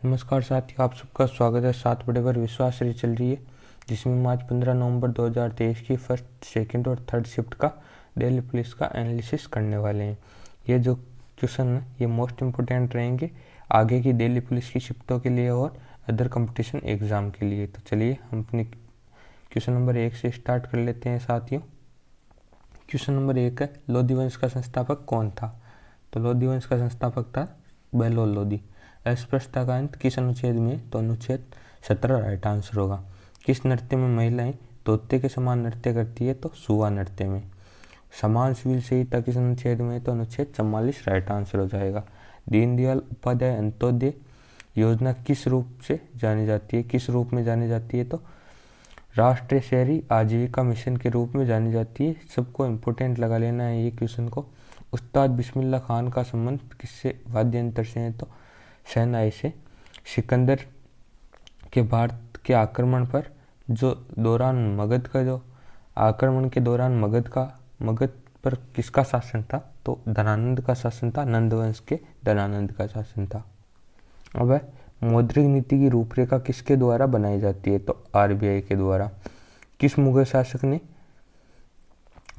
नमस्कार साथियों, आप सबका स्वागत है। 7 बड़े पर विश्वास सीरीज चल रही है, जिसमें हम आज 15 नवंबर 2023 की फर्स्ट, सेकंड और थर्ड शिफ्ट का दिल्ली पुलिस का एनालिसिस करने वाले हैं। ये जो क्वेश्चन है ये मोस्ट इम्पोर्टेंट रहेंगे आगे की दिल्ली पुलिस की शिफ्टों के लिए और अदर कंपटीशन एग्ज़ाम के लिए। तो चलिए हम अपने क्वेश्चन नंबर 1 से स्टार्ट कर लेते हैं साथियों। क्वेश्चन नंबर 1 है, लोधी वंश का संस्थापक कौन था? तो लोधी वंश का संस्थापक था बहलोल लोधी। अस्पृश्यता का अंत किस अनुच्छेद में? तो अनुच्छेद 17 राइट आंसर होगा। किस नृत्य में महिलाएं तोते के समान नृत्य करती है? तो सुआ नृत्य में। समान सिविल संहिता किस अनुच्छेद में? तो अनुच्छेद 44 राइट आंसर हो जाएगा। दीनदयाल उपाध्याय अंत्योदय योजना किस रूप से जानी जाती है? किस रूप में जानी जाती है? तो राष्ट्रीय शहरी आजीविका मिशन के रूप में जानी जाती है। सबको इम्पोर्टेंट लगा लेना है ये क्वेश्चन को। उस्ताद बिस्मिल्लाह खान का संबंध किससे, वाद्य यंत्र से है? तो शहनाई से। सिकंदर के भारत के आक्रमण पर जो दौरान मगध का जो आक्रमण के दौरान मगध पर किसका शासन था? तो धनानंद का शासन था। नंद वंश के धनानंद का शासन था। अब है, मौद्रिक नीति की रूपरेखा किसके द्वारा बनाई जाती है? तो आरबीआई के द्वारा। किस मुगल शासक ने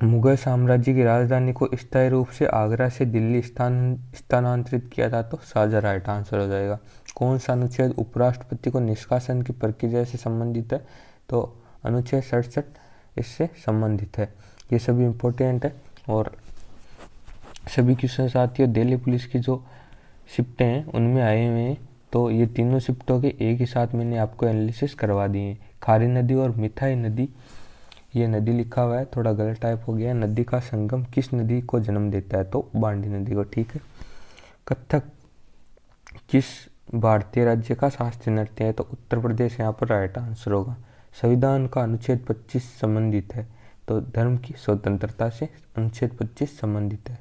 मुगल साम्राज्य की राजधानी को स्थायी रूप से आगरा से दिल्ली स्थानांतरित किया था? तो शाहजहां राइट आंसर हो जाएगा। कौन सा अनुच्छेद उपराष्ट्रपति को निष्कासन की प्रक्रिया से संबंधित है? तो अनुच्छेद 67 इससे संबंधित है। ये सभी इम्पोर्टेंट है और सभी क्वेश्चन साथियों दिल्ली पुलिस की जो शिफ्टें हैं उनमें आए हुए हैं। तो ये तीनों शिफ्टों के एक ही साथ मैंने आपको एनालिसिस करवा दिए हैं। खारी नदी और मिठाई नदी, ये नदी लिखा हुआ है, थोड़ा गलत टाइप हो गया। नदी का संगम किस नदी को जन्म देता है? तो बांडी नदी को। ठीक है। कथक किस भारतीय राज्य का शास्त्रीय नृत्य है? तो उत्तर प्रदेश यहाँ पर राइट आंसर होगा। संविधान का अनुच्छेद 25 संबंधित है? तो धर्म की स्वतंत्रता से अनुच्छेद 25 संबंधित है।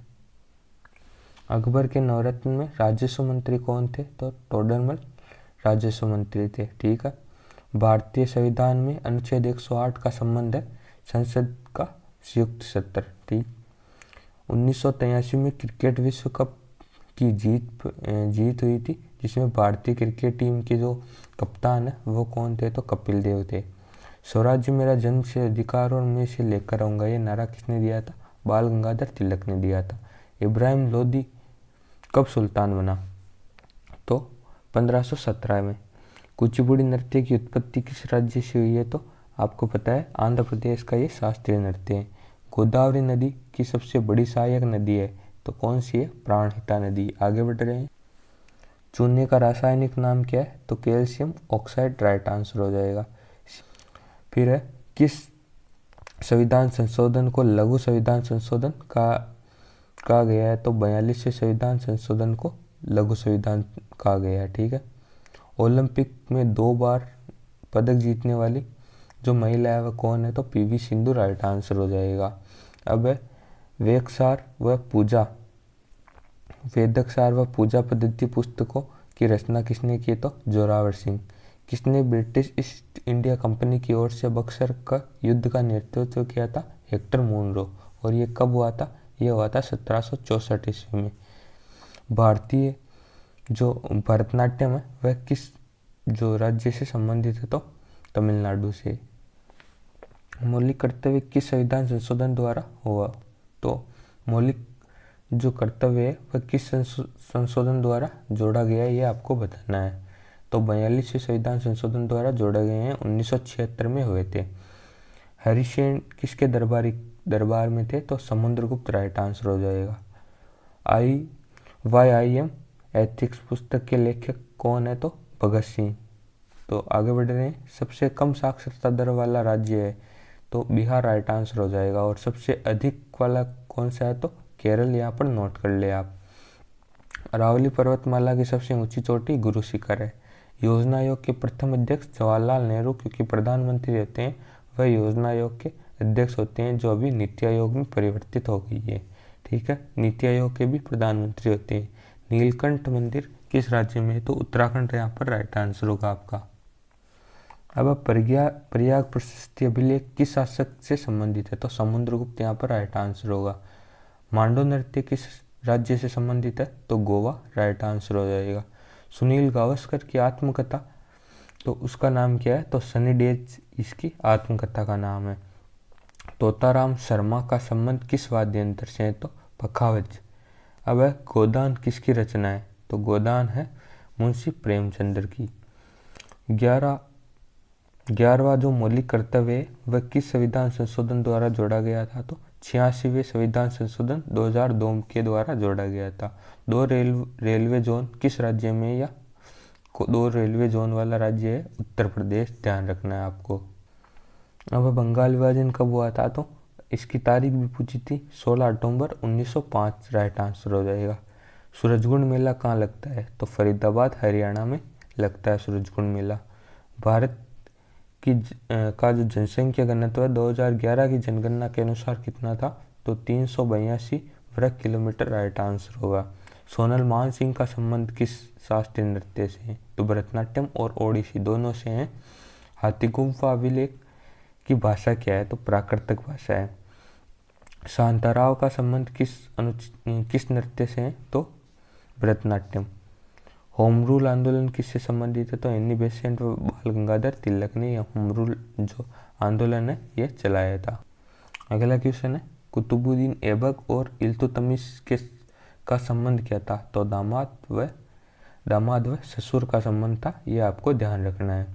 अकबर के नवरत्न में राजस्व मंत्री कौन थे? तो टोडरमल राजस्व मंत्री थे। ठीक है। भारतीय संविधान में अनुच्छेद 108 का संबंध है संसद का संयुक्त सत्र। ठीक। 1983 में क्रिकेट विश्व कप की जीत हुई थी, जिसमें भारतीय क्रिकेट टीम के जो कप्तान है वो कौन थे? तो कपिल देव थे। स्वराज्य मेरा जन्म से अधिकार और मैं इसे लेकर आऊंगा, ये नारा किसने दिया था? बाल गंगाधर तिलक ने दिया था। इब्राहिम लोदी कब सुल्तान बना? तो 1517 में। कुचिपुड़ी नृत्य की उत्पत्ति किस राज्य से हुई है? तो आपको पता है आंध्र प्रदेश का ये शास्त्रीय नृत्य है। गोदावरी नदी की सबसे बड़ी सहायक नदी है? तो कौन सी है? प्राणहिता नदी। आगे बढ़ रहे हैं। चूने का रासायनिक नाम क्या है? तो कैल्शियम ऑक्साइड राइट आंसर हो जाएगा। फिर है, किस संविधान संशोधन को लघु संविधान संशोधन कहा गया है? तो 42वें संविधान संशोधन को लघु संविधान कहा गया है। ठीक है। ओलंपिक में 2 बार पदक जीतने वाली जो महिला है वह कौन है? तो पीवी सिंधु राइट आंसर हो जाएगा। अब है, वेदसार व पूजा पद्धति पुस्तकों की रचना किसने की? तो जोरावर सिंह। किसने ब्रिटिश ईस्ट इंडिया कंपनी की ओर से बक्सर का युद्ध का नेतृत्व किया था? Hector Munro. और ये कब हुआ था? ये हुआ था 1764 ईस्वी में। भारतीय जो भरतनाट्यम है वह किस जो राज्य से संबंधित है? तो तमिलनाडु से। मौलिक कर्तव्य किस संविधान संशोधन द्वारा हुआ? तो मौलिक जो कर्तव्य है वह किस संशोधन द्वारा जोड़ा गया है, ये आपको बताना है। तो 42वें संविधान संशोधन द्वारा जोड़े गए हैं, 1976 में हुए थे। हरिसेन किसके दरबार में थे? तो समुद्रगुप्त राइट आंसर हो जाएगा। IYIM एथिक्स पुस्तक के लेखक कौन है? तो भगत सिंह। तो आगे बढ़ रहे हैं। सबसे कम साक्षरता दर वाला राज्य है? तो बिहार राइट आंसर हो जाएगा। और सबसे अधिक वाला कौन सा है? तो केरल। यहाँ पर नोट कर ले आप। अरावली पर्वतमाला की सबसे ऊंची चोटी गुरु शिखर है। योजना आयोग के प्रथम अध्यक्ष जवाहरलाल नेहरू, क्योंकि प्रधानमंत्री होते हैं वह योजना आयोग के अध्यक्ष होते हैं, जो अभी नीति आयोग में परिवर्तित हो गई है। ठीक है। नीति आयोग के भी प्रधानमंत्री होते हैं। नीलकंठ मंदिर किस राज्य में है? तो उत्तराखंड यहाँ पर राइट आंसर होगा आपका। अब प्रयाग प्रशस्ति अभिलेख किस शासक से संबंधित है? तो समुद्रगुप्त यहाँ पर राइट आंसर होगा। मांडो नृत्य किस राज्य से संबंधित है? तो गोवा राइट आंसर हो जाएगा। सुनील गावस्कर की आत्मकथा, तो उसका नाम क्या है? तो सनी डेज इसकी आत्मकथा का नाम है। तोताराम शर्मा का संबंध किस वाद्य यंत्र से है? तो पखावज। अब है गोदान किसकी रचना है? तो गोदान है मुंशी प्रेमचंद्र की। 11वां जो मौलिक कर्तव्य है वह किस संविधान संशोधन द्वारा जोड़ा गया था? तो 86वें संविधान संशोधन 2002 के द्वारा जोड़ा गया था। दो रेलवे जोन किस राज्य में, या दो रेलवे जोन वाला राज्य है उत्तर प्रदेश, ध्यान रखना है आपको। अब बंगाल विभाजन कब हुआ था? तो इसकी तारीख भी पूछी थी, 16 अक्टूबर 1905 राइट आंसर हो जाएगा। सूरजकुंड मेला कहाँ लगता है? तो फरीदाबाद हरियाणा में लगता है सूरजकुंड मेला। भारत की का जो जनसंख्या घनत्व है 2011 की जनगणना के अनुसार कितना था? तो 382 वर्ग किलोमीटर राइट आंसर होगा। सोनल मान सिंह का संबंध किस शास्त्रीय नृत्य से है? तो भरतनाट्यम और ओडिसी दोनों से हैं। हाथी गुम्फा अभिलेख की भाषा क्या है? तो प्राकृतिक भाषा है। शांताराव का संबंध किस नृत्य से है? तो भरतनाट्यम। होम रूल आंदोलन किससे संबंधित है? तो एनी बेसेंट व बाल गंगाधर तिलक ने यह होम रूल जो आंदोलन है ये चलाया था। अगला क्वेश्चन है, कुतुबुद्दीन ऐबक और इल्तुतमिश के का संबंध क्या था? तो दामाद व ससुर का संबंध था, ये आपको ध्यान रखना है।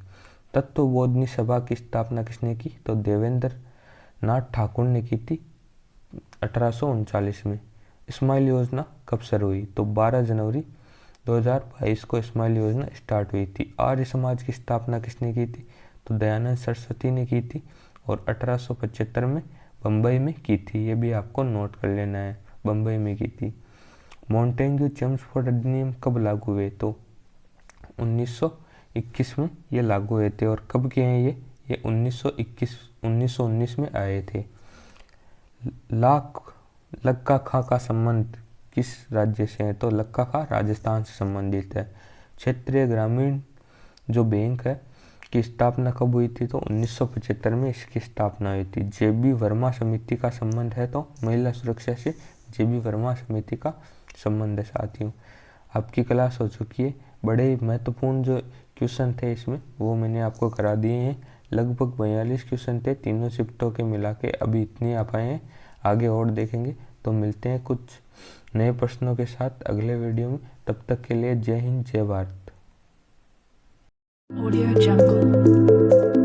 तत्वबोधिनी सभा की स्थापना किसने की? तो देवेंद्र नाथ ठाकुर ने की थी 1839 में। स्माइल योजना कब शुरू हुई? तो 12 जनवरी 2022 को स्माइल योजना स्टार्ट हुई थी। आर्य समाज की स्थापना किसने की थी? तो दयानंद सरस्वती ने की थी और 1875 में बम्बई में की थी। ये भी आपको नोट कर लेना है, बम्बई में की थी। मॉन्टेग्यू चेम्सफोर्ड अधिनियम कब लागू हुए? तो 1921 में ये लागू हुए थे। और कब के हैं ये 1919 में आए थे। लक्का खां का संबंध किस राज्य से है? तो लक्का खां राजस्थान से संबंधित है। क्षेत्रीय ग्रामीण जो बैंक है की स्थापना कब हुई थी? तो 1975 में इसकी स्थापना हुई थी। जेबी वर्मा समिति का संबंध है? तो महिला सुरक्षा से जेबी वर्मा समिति का संबंध है साथियों। आपकी क्लास हो चुकी है। बड़े महत्वपूर्ण जो क्वेश्चन थे इसमें वो मैंने आपको करा दिए हैं। लगभग 42 क्वेश्चन थे तीनों शिफ्टों के मिला के, अभी इतने आ पाए हैं, आगे और देखेंगे। तो मिलते हैं कुछ नए प्रश्नों के साथ अगले वीडियो में। तब तक के लिए जय हिंद, जय भारत। Audio Jungle।